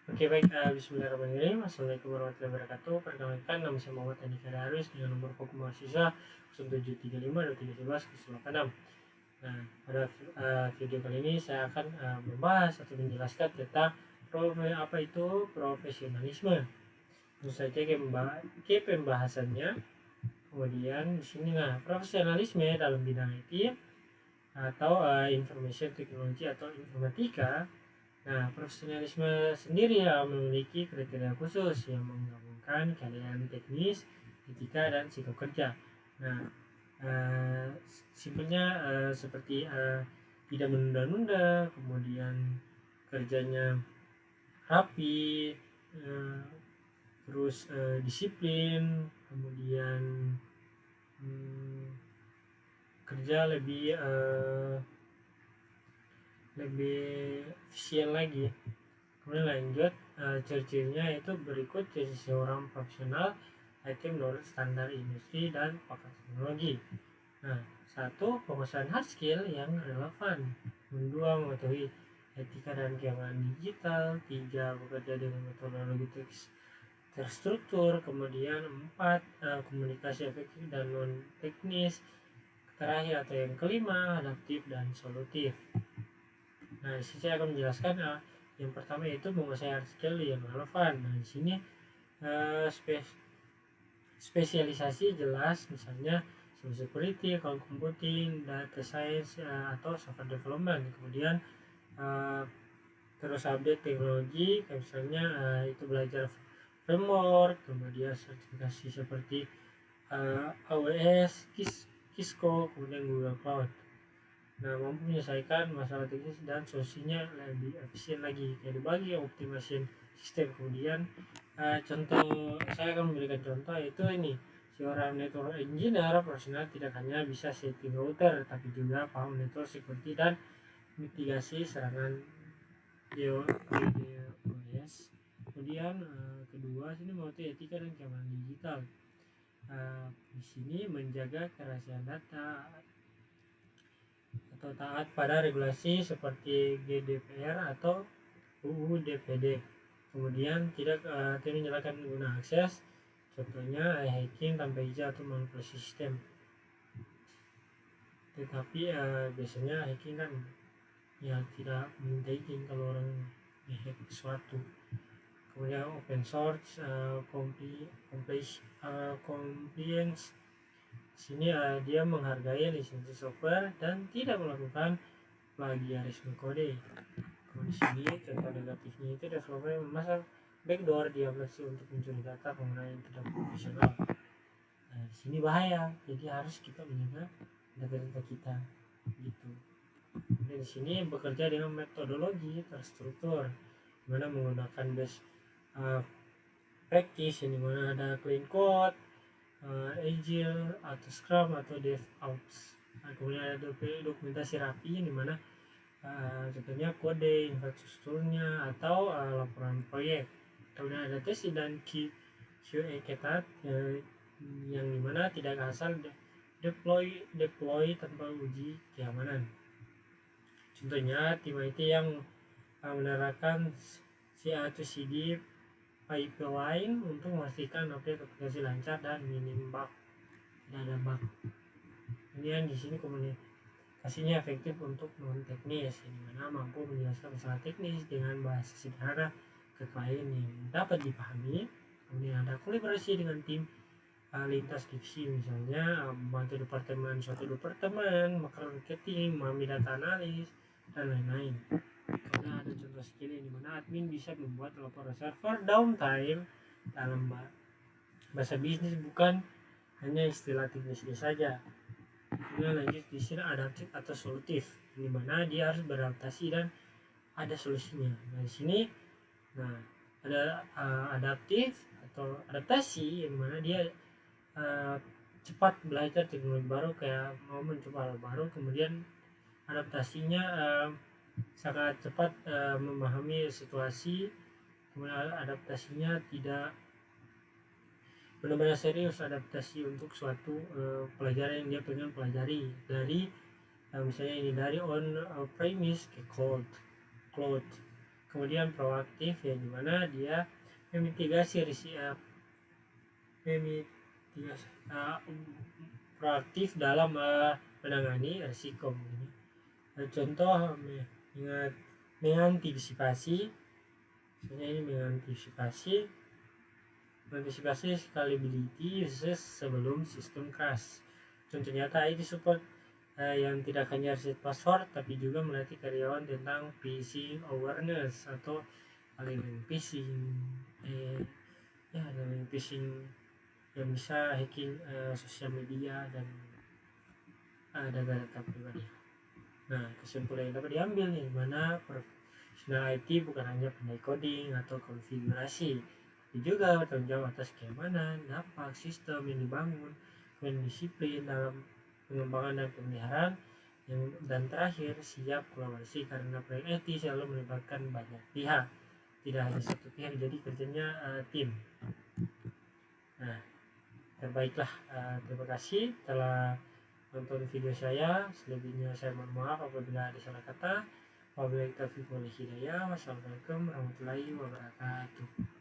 Oke baik, bismillahirrahmanirrahim. Assalamualaikum warahmatullahi wabarakatuh. Perkenalkan nama saya Muhammad Andika Darwis dengan nomor pokok mahasiswa 07352311 Nah, pada video kali ini saya akan membahas atau menjelaskan tentang apa itu profesionalisme. Tentu saja ke pembahasannya. Kemudian di sini profesionalisme dalam bidang IT atau information technology atau informatika. Nah, profesionalisme sendiri memiliki kriteria khusus yang menggabungkan keahlian teknis, etika, dan sikap kerja. Nah, simpelnya seperti tidak menunda-nunda, kemudian kerjanya rapi, terus disiplin, kemudian kerja lebih efisien lagi. Kemudian lanjut, ciri-cirinya itu berikut. Jadi seorang profesional IT menurut standar industri dan pakar teknologi. Nah, satu, penguasaan hard skill yang relevan. Kedua, mengetahui etika dan keamanan digital. Tiga, bekerja dengan metodologi terstruktur. Kemudian empat, komunikasi efektif dan non teknis. Terakhir atau yang kelima, adaptif dan solutif. Nah, di sini saya akan menjelaskan yang pertama itu menguasai hard skill yang relevan. Nah, di sini spesialisasi jelas, misalnya cyber security, cloud computing, data science, atau software development. Kemudian terus update teknologi, misalnya itu belajar framework, kemudian sertifikasi seperti AWS, Cisco, kemudian Google Cloud. Nah, mampu menyelesaikan masalah teknis dan solusinya lebih efisien lagi, kayak dibagi optimasi sistem. Kemudian contoh, saya akan memberikan contoh yaitu ini, seorang network engineer profesional tidak hanya bisa setting router tapi juga paham network security dan mitigasi serangan DDoS. Kemudian kedua sini mau etika dan keamanan digital. Di sini menjaga kerahasiaan data atau taat pada regulasi seperti GDPR atau UU DPD. Kemudian tidak menyalahkan pengguna akses, contohnya hacking tanpa izin atau manipulasi sistem. Tetapi biasanya hacking kan ya tidak minta izin kalau orang hack sesuatu. Kemudian open source, compliance. Sini dia menghargai lisensi software dan tidak melakukan plagiarisme kode. Kalau di sini contoh negatifnya itu developer yang memasang backdoor di aplikasi untuk mencuri data pengguna yang tidak profesional. Nah, di sini bahaya. Jadi harus kita menjaga data-data kita gitu. Dan di sini bekerja dengan metodologi terstruktur, mana menggunakan best practice, yang dimana ada clean code, agile atau scrum atau DevOps. Nah, kemudian ada dokumentasi rapi, yang dimana contohnya kode, infrastrukturnya, atau laporan proyek. Kemudian ada tes dan QA ketat, yang dimana tidak asal deploy tanpa uji keamanan. Contohnya tim IT yang menerapkan CI/CD pipeline untuk memastikan update aplikasi lancar dan minim bug, tidak ada bug. Kemudian di sini komunikasinya efektif untuk non teknis, yang mana mampu menjelaskan masalah teknis dengan bahasa sederhana ke klien yang dapat dipahami. Kemudian ada kolaborasi dengan tim lintas divisi, misalnya membantu suatu departemen, marketing, memahami data analis, dan lain-lain. Karena ada contoh skill yang dimana admin bisa membuat laporan server downtime dalam bahasa bisnis, bukan hanya istilah teknisnya saja. Kemudian lanjut di sini adaptif atau solutif, dimana dia harus beradaptasi dan ada solusinya. Nah, di sini ada adaptif atau adaptasi, yang mana dia cepat belajar teknologi baru, kayak mau mencoba hal baru. Kemudian adaptasinya sangat cepat memahami situasi. Kemudian adaptasinya tidak benar-benar serius, adaptasi untuk suatu pelajaran yang dia pengen pelajari, dari misalnya ini dari on premise ke cloud. Kemudian proaktif ya dimana dia memitigasi risiko, proaktif dalam menangani risiko. Contoh mengantisipasi, misalnya ini mengantisipasi scalability uses sebelum sistem crash. Contoh nyata IT support yang tidak hanya reset password tapi juga melatih karyawan tentang phishing awareness atau elemen phishing elemen phishing yang bisa hacking sosial media dan data-data pribadi. Nah, kesimpulan yang dapat diambil nih, mana profesional IT bukan hanya pandai coding atau konfigurasi, tapi juga bertanggung jawab atas keamanan, dampak sistem yang dibangun, kemudian disiplin dalam pengembangan dan pemeliharaan, dan terakhir siap kolaborasi karena proyek IT selalu melibatkan banyak pihak, tidak hanya satu pihak, jadi kerjanya tim. Nah, terbaiklah. Terima kasih telah nonton video saya. Selebihnya saya mohon maaf apabila ada salah kata. Wabillahi taufiq wal hidayah. Wassalamualaikum warahmatullahi wabarakatuh.